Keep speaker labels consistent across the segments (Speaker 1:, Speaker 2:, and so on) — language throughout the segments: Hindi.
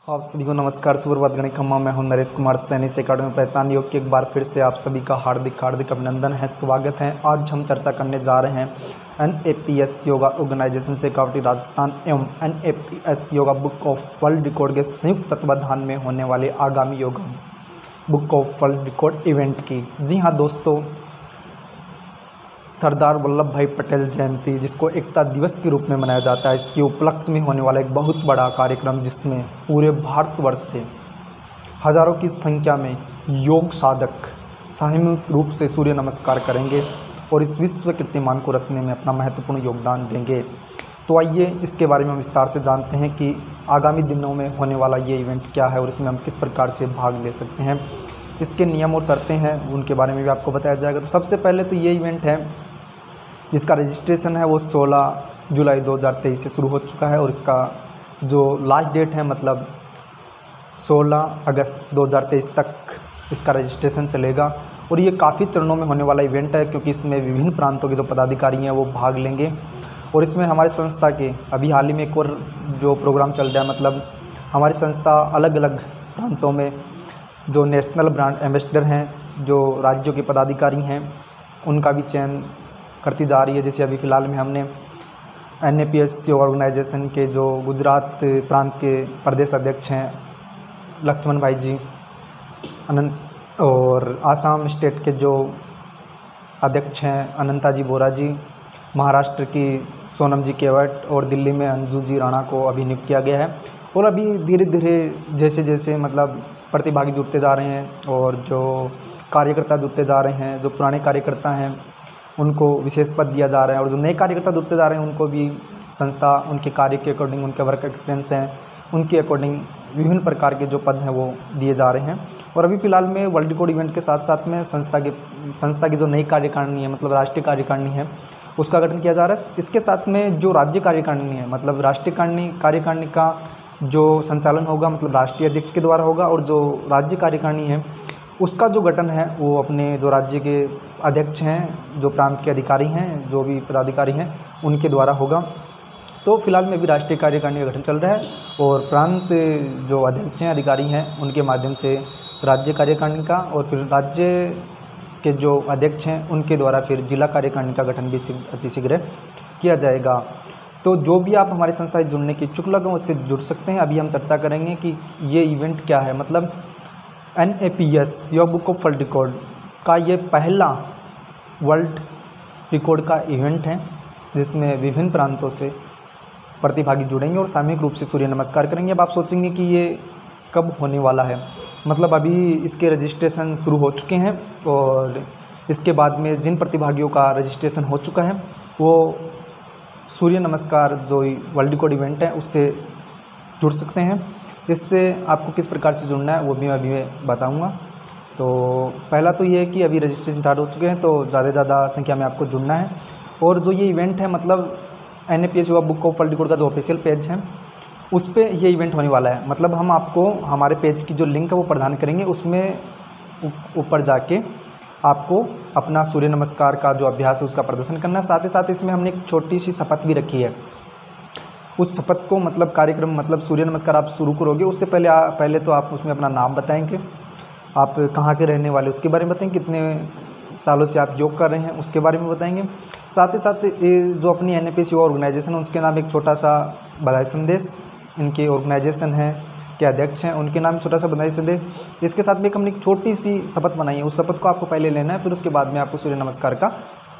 Speaker 1: आप सभी को नमस्कार। सुप्रभात गणित खम्मा। मैं हूं नरेश कुमार सैनी से अकाडमी पहचान योग की एक बार फिर से आप सभी का हार्दिक हार्दिक अभिनंदन है, स्वागत है। आज हम चर्चा करने जा रहे हैं NAPS योगा ऑर्गेनाइजेशन से कावटी राजस्थान एवं NAPS yoga book of world record के संयुक्त तत्वाधान में होने वाले आगामी yoga book of world record event की। जी हाँ दोस्तों, सरदार वल्लभ भाई पटेल जयंती, जिसको एकता दिवस के रूप में मनाया जाता है, इसके उपलक्ष्य में होने वाला एक बहुत बड़ा कार्यक्रम, जिसमें पूरे भारतवर्ष से हजारों की संख्या में योग साधक सामूहिक रूप से सूर्य नमस्कार करेंगे और इस विश्व कीर्तिमान को रखने में अपना महत्वपूर्ण योगदान देंगे। तो आइए इसके बारे में हम विस्तार से जानते हैं कि आगामी दिनों में होने वाला ये इवेंट क्या है और इसमें हम किस प्रकार से भाग ले सकते हैं। इसके नियम और शर्तें हैं, उनके बारे में भी आपको बताया जाएगा। तो सबसे पहले तो ये इवेंट है जिसका रजिस्ट्रेशन है वो 16 जुलाई 2023 से शुरू हो चुका है और इसका जो लास्ट डेट है मतलब 16 अगस्त 2023 तक इसका रजिस्ट्रेशन चलेगा। और ये काफ़ी चरणों में होने वाला इवेंट है, क्योंकि इसमें विभिन्न प्रांतों के जो पदाधिकारी हैं वो भाग लेंगे। और इसमें हमारी संस्था के अभी हाल ही में एक और जो प्रोग्राम चल रहा है, मतलब हमारी संस्था अलग अलग प्रांतों में जो नेशनल ब्रांड एम्बेसडर हैं, जो राज्यों के पदाधिकारी हैं, उनका भी चयन करती जा रही है। जैसे अभी फ़िलहाल में हमने NAPS योगा ऑर्गेनाइजेशन के जो गुजरात प्रांत के प्रदेश अध्यक्ष हैं लक्ष्मण भाई जी अनंत, और आसाम स्टेट के जो अध्यक्ष हैं अनंता जी बोरा जी, महाराष्ट्र की सोनम जी केवट और दिल्ली में अंजू जी राणा को अभी नियुक्त किया गया है। और अभी धीरे धीरे जैसे जैसे मतलब प्रतिभागी जुड़ते जा रहे हैं और जो कार्यकर्ता जुड़ते जा रहे हैं, जो पुराने कार्यकर्ता हैं उनको विशेष पद दिया जा रहा है और जो नए कार्यकर्ता जुड़ते जा रहे हैं उनको भी संस्था उनके कार्य के अकॉर्डिंग, उनके वर्क एक्सपीरियंस हैं उनके अकॉर्डिंग विभिन्न प्रकार के जो पद हैं वो दिए जा रहे हैं। और अभी फ़िलहाल में वर्ल्ड रिकॉर्ड इवेंट के साथ साथ में संस्था की जो नई कार्यकारिणी है, मतलब राष्ट्रीय कार्यकारिणी है, उसका गठन किया जा रहा है। इसके साथ में जो राज्य कार्यकारिणी है, मतलब राष्ट्रीय कार्यकारिणी का जो संचालन होगा मतलब राष्ट्रीय अध्यक्ष के द्वारा होगा, और जो राज्य कार्यकारिणी है उसका जो गठन है वो अपने जो राज्य के अध्यक्ष हैं, जो प्रांत के अधिकारी हैं, जो भी पदाधिकारी हैं उनके द्वारा होगा। तो फिलहाल में अभी राष्ट्रीय कार्यकारिणी का गठन चल रहा है और प्रांत जो अध्यक्ष हैं, अधिकारी हैं, उनके माध्यम से राज्य कार्यकारिणी का, और फिर राज्य के जो अध्यक्ष हैं उनके द्वारा फिर जिला कार्यकारिणी का गठन भी अतिशीघ्र किया जाएगा। तो जो भी आप हमारी संस्था से जुड़ने के इच्छुक लोग हैं उससे जुड़ सकते हैं। अभी हम चर्चा करेंगे कि ये इवेंट क्या है। मतलब NAPS yoga book of world record का ये पहला वर्ल्ड रिकॉर्ड का इवेंट है, जिसमें विभिन्न प्रांतों से प्रतिभागी जुड़ेंगे और सामूहिक रूप से सूर्य नमस्कार करेंगे। अब आप सोचेंगे कि ये कब होने वाला है। मतलब अभी इसके रजिस्ट्रेशन शुरू हो चुके हैं और इसके बाद में जिन प्रतिभागियों का रजिस्ट्रेशन हो चुका है वो सूर्य नमस्कार जो वर्ल्ड रिकॉर्ड इवेंट है उससे जुड़ सकते हैं। इससे आपको किस प्रकार से जुड़ना है वो भी मैं अभी बताऊंगा। तो पहला तो ये है कि अभी रजिस्ट्रेशन स्टार्ट हो चुके हैं, तो ज़्यादा से ज़्यादा संख्या में आपको जुड़ना है। और जो ये इवेंट है मतलब NAPS yoga book of world record का जो ऑफिशियल पेज है उस पर ये इवेंट होने वाला है। मतलब हम आपको हमारे पेज की जो लिंक है वो प्रदान करेंगे, उसमें ऊपर जाके आपको अपना सूर्य नमस्कार का जो अभ्यास है उसका प्रदर्शन करना है। साथ ही साथ इसमें हमने एक छोटी सी शपथ भी रखी है। उस शपथ को मतलब कार्यक्रम मतलब सूर्य नमस्कार आप शुरू करोगे उससे पहले तो आप उसमें अपना नाम बताएंगे, आप कहाँ के रहने वाले उसके बारे में बताएंगे, कितने सालों से आप योग कर रहे हैं उसके बारे में बताएंगे। साथ ही साथ ये जो अपनी NAPS योगा ऑर्गेनाइजेशन है उसके नाम एक छोटा सा बधाई संदेश, इनके ऑर्गेनाइजेशन है के अध्यक्ष हैं उनके नाम छोटा सा बधाई संदेश। इसके साथ में हमने एक छोटी सी शपथ बनाई है, उस शपथ को आपको पहले लेना है, फिर उसके बाद में आपको सूर्य नमस्कार का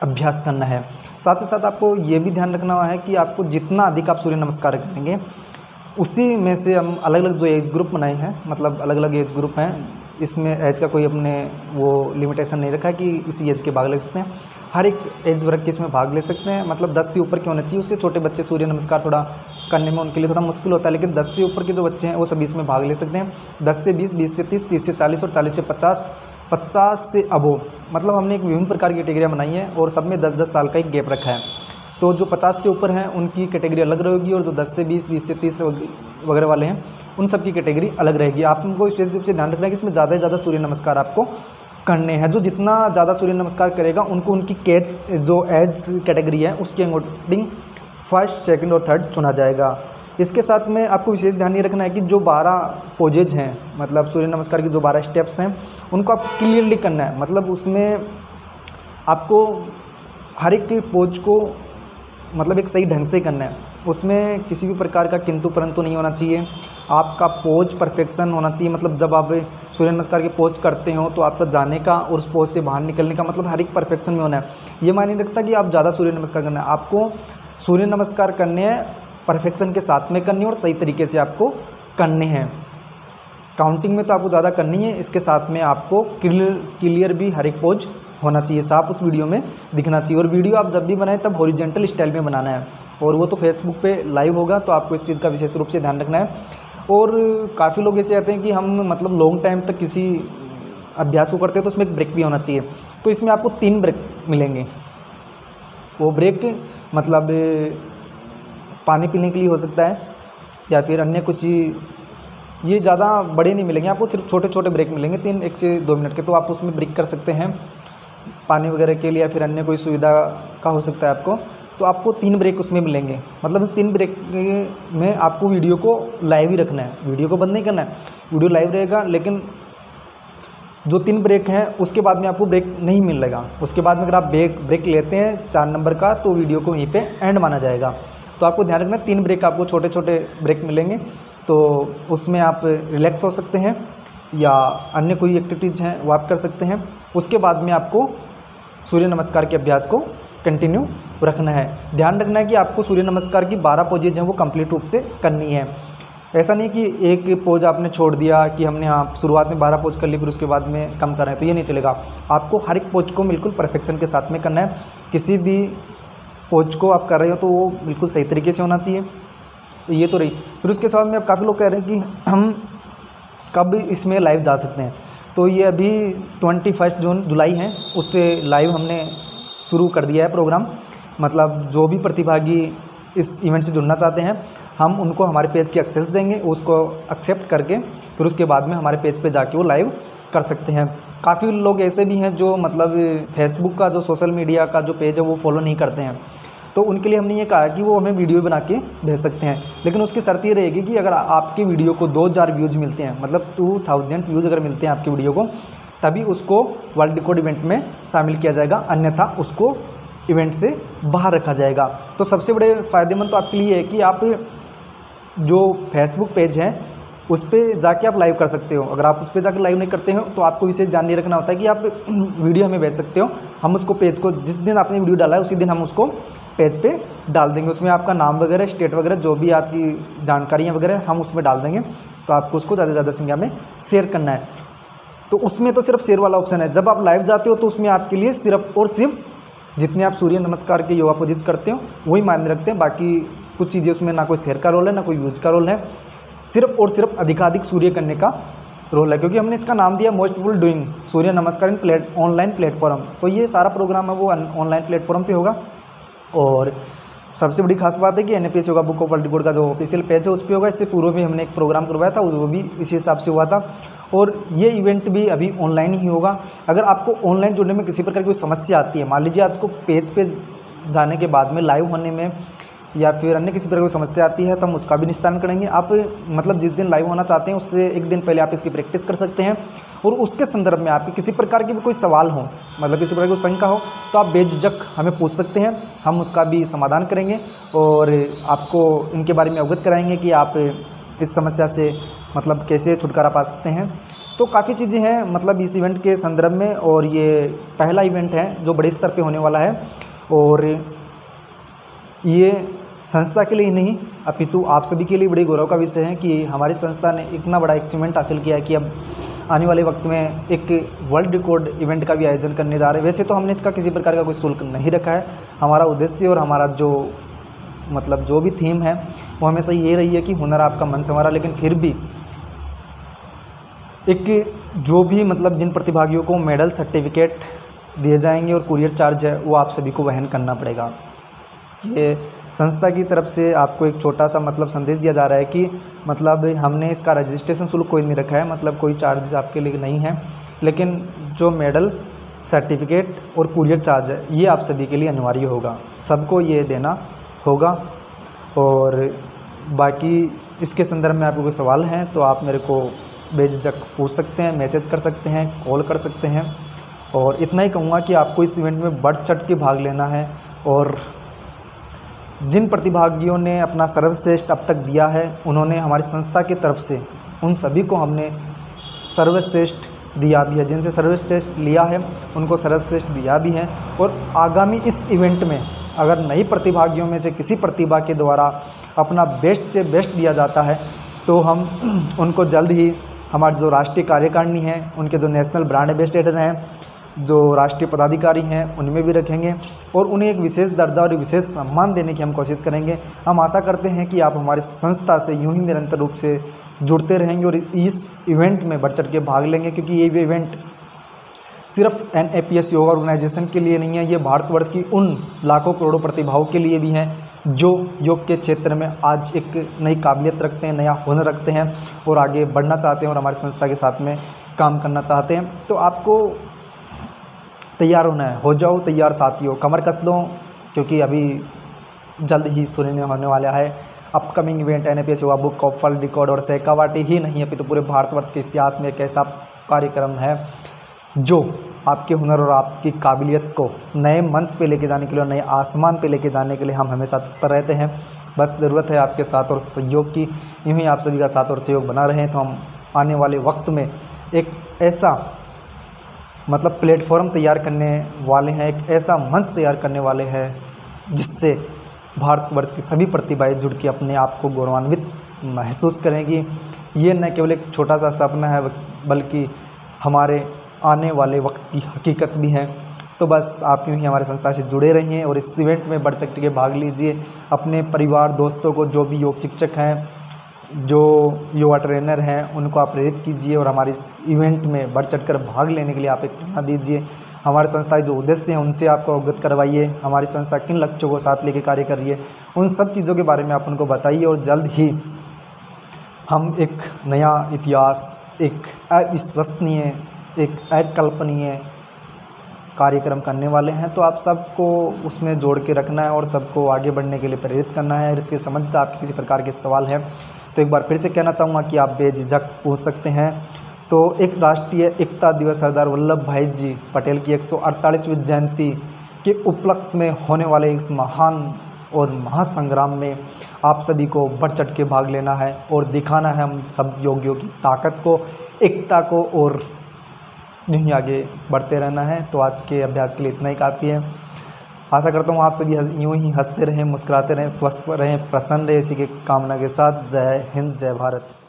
Speaker 1: अभ्यास करना है। साथ ही साथ आपको ये भी ध्यान रखना है कि आपको जितना अधिक आप सूर्य नमस्कार करेंगे उसी में से हम अलग अलग जो एज ग्रुप बनाए हैं, मतलब अलग अलग एज ग्रुप हैं, इसमें एज का कोई अपने वो लिमिटेशन नहीं रखा है कि इसी एज के भाग ले सकते हैं। हर एक एज वर्ग के इसमें भाग ले सकते हैं। मतलब 10 से ऊपर के होना चाहिए, उससे छोटे बच्चे सूर्य नमस्कार थोड़ा करने में उनके लिए थोड़ा मुश्किल होता है, लेकिन 10 से ऊपर के जो बच्चे हैं वो सभी इसमें भाग ले सकते हैं। 10 से 20, 20 से 30, 30 से 40 और 40 से 50, 50 से अबो, मतलब हमने एक विभिन्न प्रकार की कैटेगरियाँ बनाई हैं और सब में 10-10 साल का एक गैप रखा है। तो जो 50 से ऊपर हैं उनकी कैटेगरी अलग रहेगी और जो 10 से 20, 20 से 30 वगैरह वाले हैं उन सब की कैटेगरी अलग रहेगी। आपको विशेष रूप से ध्यान रखना है कि इसमें ज़्यादा से ज़्यादा सूर्य नमस्कार आपको करने हैं। जो जितना ज़्यादा सूर्य नमस्कार करेगा उनको उनकी जो एज कैटेगरी है उसके अकॉर्डिंग फर्स्ट, सेकंड और थर्ड चुना जाएगा। इसके साथ में आपको विशेष ध्यान ये रखना है कि जो 12 पोजेज हैं, मतलब सूर्य नमस्कार की जो 12 स्टेप्स हैं, उनको आप क्लियरली करना है। मतलब उसमें आपको हर एक पोज को मतलब एक सही ढंग से करना है, उसमें किसी भी प्रकार का किंतु परंतु नहीं होना चाहिए। आपका पोज परफेक्शन होना चाहिए। मतलब जब आप सूर्य नमस्कार के पोज करते हो तो आपका जाने का और उस पोज से बाहर निकलने का मतलब हर एक परफेक्शन में होना है। ये मायने नहीं रखता कि आप ज़्यादा सूर्य नमस्कार करना है, आपको सूर्य नमस्कार करने हैं परफेक्शन के साथ में करनी है और सही तरीके से आपको करने हैं। काउंटिंग में तो आपको ज़्यादा करनी है, इसके साथ में आपको क्लियर भी हर एक पोज होना चाहिए, साफ उस वीडियो में दिखना चाहिए। और वीडियो आप जब भी बनाएं तब हॉरिजॉन्टल स्टाइल में बनाना है, और वो तो फेसबुक पे लाइव होगा, तो आपको इस चीज़ का विशेष रूप से ध्यान रखना है। और काफ़ी लोग ऐसे आते हैं कि हम मतलब लॉन्ग टाइम तक किसी अभ्यास को करते हैं तो उसमें एक ब्रेक भी होना चाहिए। तो इसमें आपको 3 ब्रेक मिलेंगे। वो ब्रेक मतलब पानी पीने के लिए हो सकता है या फिर अन्य कुछ, ये ज़्यादा बड़े नहीं मिलेंगे आपको, सिर्फ छोटे छोटे ब्रेक मिलेंगे 1 से 2 मिनट के। तो आप उसमें ब्रेक कर सकते हैं पानी वगैरह के लिए या फिर अन्य कोई सुविधा का हो सकता है आपको। तो आपको 3 ब्रेक उसमें मिलेंगे। मतलब 3 ब्रेक में आपको वीडियो को लाइव ही रखना है, वीडियो को बंद नहीं करना है, वीडियो लाइव रहेगा। लेकिन जो 3 ब्रेक हैं उसके बाद में आपको ब्रेक नहीं मिलेगा। उसके बाद में अगर आप ब्रेक लेते हैं 4 नंबर का तो वीडियो को वहीं पे एंड माना जाएगा। तो आपको ध्यान रखना है 3 ब्रेक आपको छोटे छोटे ब्रेक मिलेंगे, तो उसमें आप रिलैक्स हो सकते हैं या अन्य कोई एक्टिविटीज़ हैं वो आप कर सकते हैं। उसके बाद में आपको सूर्य नमस्कार के अभ्यास को कंटिन्यू रखना है। ध्यान रखना है कि आपको सूर्य नमस्कार की 12 पोजेज हैं वो कंप्लीट रूप से करनी है। ऐसा नहीं कि एक पोज आपने छोड़ दिया कि हमने शुरुआत में 12 पोज कर ली फिर उसके बाद में कम कर रहे हैं, तो ये नहीं चलेगा। आपको हर एक पोज को बिल्कुल परफेक्शन के साथ में करना है। किसी भी पोज को आप कर रहे हो तो वो बिल्कुल सही तरीके से होना चाहिए। तो ये तो रही। फिर उसके साथ में अब काफ़ी लोग कह रहे हैं कि हम कब इसमें लाइव जा सकते हैं। तो ये अभी 21 जुलाई है, उससे लाइव हमने शुरू कर दिया है प्रोग्राम। मतलब जो भी प्रतिभागी इस इवेंट से जुड़ना चाहते हैं हम उनको हमारे पेज की एक्सेस देंगे, उसको एक्सेप्ट करके फिर उसके बाद में हमारे पेज पे जाके वो लाइव कर सकते हैं। काफ़ी लोग ऐसे भी हैं जो मतलब फेसबुक का जो सोशल मीडिया का जो पेज है वो फॉलो नहीं करते हैं, तो उनके लिए हमने ये कहा कि वो हमें वीडियो बना के भेज सकते हैं। लेकिन उसकी शर्त ये रहेगी कि अगर आपके वीडियो को 2000 व्यूज़ मिलते हैं, मतलब 2000 व्यूज़ अगर मिलते हैं आपकी वीडियो को, तभी उसको वर्ल्ड रिकॉर्ड इवेंट में शामिल किया जाएगा, अन्यथा उसको इवेंट से बाहर रखा जाएगा। तो सबसे बड़े फ़ायदेमंद तो आपके लिए है कि आप जो फेसबुक पेज है उस पर जाके आप लाइव कर सकते हो। अगर आप उस पर जाकर लाइव नहीं करते हो तो आपको विशेष ध्यान नहीं रखना होता है कि आप वीडियो हमें भेज सकते हो, हम उसको पेज को जिस दिन आपने वीडियो डाला है उसी दिन हम उसको पेज पे डाल देंगे। उसमें आपका नाम वगैरह, स्टेट वगैरह, जो भी आपकी जानकारियाँ वगैरह हम उसमें डाल देंगे। तो आपको उसको ज़्यादा से ज़्यादा संख्या में शेयर करना है। तो उसमें तो सिर्फ शेयर वाला ऑप्शन है। जब आप लाइव जाते हो तो उसमें आपके लिए सिर्फ और सिर्फ जितने आप सूर्य नमस्कार के योगा पोजिस करते हो वही मायने रखते हैं। बाकी कुछ चीज़ें उसमें ना कोई शेयर का रोल है ना कोई व्यूज़ का रोल है, सिर्फ और सिर्फ अधिकाधिक सूर्य करने का रोल है। क्योंकि हमने इसका नाम दिया मोस्ट पीपल डूइंग सूर्य नमस्कार इन ऑनलाइन प्लेटफॉर्म। तो ये सारा प्रोग्राम है वो ऑनलाइन प्लेटफॉर्म पे होगा। और सबसे बड़ी खास बात है कि NAPS yoga book of world record का जो ऑफिशियल पेज है उस पर होगा। इससे पूर्व भी हमने एक प्रोग्राम करवाया था, वो भी इसी हिसाब से हुआ था। और ये इवेंट भी अभी ऑनलाइन ही होगा। अगर आपको ऑनलाइन जुड़ने में किसी प्रकार की कोई समस्या आती है, मान लीजिए आपको पेज पे जाने के बाद में लाइव होने में या फिर अन्य किसी प्रकार की समस्या आती है तो हम उसका भी निस्तारण करेंगे। आप मतलब जिस दिन लाइव होना चाहते हैं उससे एक दिन पहले आप इसकी प्रैक्टिस कर सकते हैं। और उसके संदर्भ में आपके किसी प्रकार की भी कोई सवाल हो, मतलब किसी प्रकार की शंका हो, तो आप बेझिझक हमें पूछ सकते हैं, हम उसका भी समाधान करेंगे और आपको इनके बारे में अवगत कराएंगे कि आप इस समस्या से मतलब कैसे छुटकारा पा सकते हैं। तो काफ़ी चीज़ें हैं मतलब इस इवेंट के संदर्भ में। और ये पहला इवेंट है जो बड़े स्तर पर होने वाला है। और ये संस्था के लिए ही नहीं अपितु आप सभी के लिए बड़े गौरव का विषय है कि हमारी संस्था ने इतना बड़ा अचीवमेंट हासिल किया है कि अब आने वाले वक्त में एक वर्ल्ड रिकॉर्ड इवेंट का भी आयोजन करने जा रहे हैं। वैसे तो हमने इसका किसी प्रकार का कोई शुल्क नहीं रखा है। हमारा उद्देश्य और हमारा जो मतलब जो भी थीम है वो हमेशा ये रही है कि हुनर आपका मन संवारा। लेकिन फिर भी एक जो भी मतलब जिन प्रतिभागियों को मेडल सर्टिफिकेट दिए जाएंगे और कुरियर चार्ज है वो आप सभी को वहन करना पड़ेगा। ये संस्था की तरफ से आपको एक छोटा सा मतलब संदेश दिया जा रहा है कि मतलब हमने इसका रजिस्ट्रेशन शुल्क कोई नहीं रखा है, मतलब कोई चार्ज आपके लिए नहीं है। लेकिन जो मेडल सर्टिफिकेट और कुरियर चार्ज है ये आप सभी के लिए अनिवार्य होगा, सबको ये देना होगा। और बाकी इसके संदर्भ में आपको कोई सवाल हैं तो आप मेरे को बेझिझक पूछ सकते हैं, मैसेज कर सकते हैं, कॉल कर सकते हैं। और इतना ही कहूँगा कि आपको इस इवेंट में बढ़ चढ़ के भाग लेना है और जिन प्रतिभागियों ने अपना सर्वश्रेष्ठ अब तक दिया है उन्होंने हमारी संस्था की तरफ से उन सभी को हमने सर्वश्रेष्ठ दिया भी है। जिनसे सर्वश्रेष्ठ लिया है उनको सर्वश्रेष्ठ दिया भी है। और आगामी इस इवेंट में अगर नई प्रतिभागियों में से किसी प्रतिभा के द्वारा अपना बेस्ट से बेस्ट दिया जाता है तो हम उनको जल्द ही हमारे जो राष्ट्रीय कार्यकारिणी है, उनके जो नेशनल ब्रांड एम्बेसडर हैं, जो राष्ट्रीय पदाधिकारी हैं, उनमें भी रखेंगे और उन्हें एक विशेष दर्जा और विशेष सम्मान देने की हम कोशिश करेंगे। हम आशा करते हैं कि आप हमारी संस्था से यूं ही निरंतर रूप से जुड़ते रहेंगे और इस इवेंट में बढ़ चढ़ के भाग लेंगे, क्योंकि ये इवेंट सिर्फ NAPS योगा ऑर्गेनाइजेशन के लिए नहीं है, ये भारतवर्ष की उन लाखों करोड़ों प्रतिभाओं के लिए भी है जो योग के क्षेत्र में आज एक नई काबिलियत रखते हैं, नया हुनर रखते हैं और आगे बढ़ना चाहते हैं और हमारी संस्था के साथ में काम करना चाहते हैं। तो आपको तैयार होना है, हो जाओ तैयार साथियों, कमर कस लो, क्योंकि अभी जल्द ही सुनने होने वाला है upcoming event NAPS yoga book of world record. और सहकावाटी ही नहीं अभी तो पूरे भारतवर्ष के इतिहास में एक ऐसा कार्यक्रम है जो आपके हुनर और आपकी काबिलियत को नए मंच पे लेके जाने के लिए और नए आसमान पे लेके जाने के लिए हम हमेशा तत्पर रहते हैं। बस ज़रूरत है आपके साथ और सहयोग की। यूँ ही आप सभी का साथ और सहयोग बना रहें तो हम आने वाले वक्त में एक ऐसा प्लेटफॉर्म तैयार करने वाले हैं, एक ऐसा मंच तैयार करने वाले हैं जिससे भारतवर्ष की सभी प्रतिभाएं जुड़ के अपने आप को गौरवान्वित महसूस करेंगी। ये न केवल एक छोटा सा सपना है बल्कि हमारे आने वाले वक्त की हकीकत भी है। तो बस आप यूँ ही हमारे संस्था से जुड़े रहिए और इस इवेंट में बढ़ चढ़ के भाग लीजिए। अपने परिवार दोस्तों को, जो भी योग शिक्षक हैं, जो योगा ट्रेनर हैं, उनको आप प्रेरित कीजिए और हमारे इस इवेंट में बढ़ चढ़ कर भाग लेने के लिए आप एक प्रेरणा दीजिए। हमारी संस्था के जो उद्देश्य हैं उनसे आपको अवगत करवाइए। हमारी संस्था किन लक्ष्यों को साथ लेके कार्य कर रही है, उन सब चीज़ों के बारे में आप उनको बताइए और जल्द ही हम एक नया इतिहास, एक अविश्वसनीय, एक अकल्पनीय कार्यक्रम करने वाले हैं। तो आप सबको उसमें जोड़ के रखना है और सबको आगे बढ़ने के लिए प्रेरित करना है। इसके संबंधित आपके किसी प्रकार के सवाल हैं तो एक बार फिर से कहना चाहूँगा कि आप बेझिझक पूछ सकते हैं। तो एक राष्ट्रीय एकता दिवस सरदार वल्लभ भाई जी पटेल की 148वीं जयंती के उपलक्ष्य में होने वाले इस महान और महासंग्राम में आप सभी को बढ़ चढ़ के भाग लेना है और दिखाना है हम सब योगियों की ताकत को, एकता को, और यूँ ही आगे बढ़ते रहना है। तो आज के अभ्यास के लिए इतना ही काफ़ी है। आशा करता हूँ आप सभी यूँ ही हंसते रहें, मुस्कुराते रहें, स्वस्थ रहें, प्रसन्न रहें। इसी की कामना के साथ जय हिंद, जय भारत।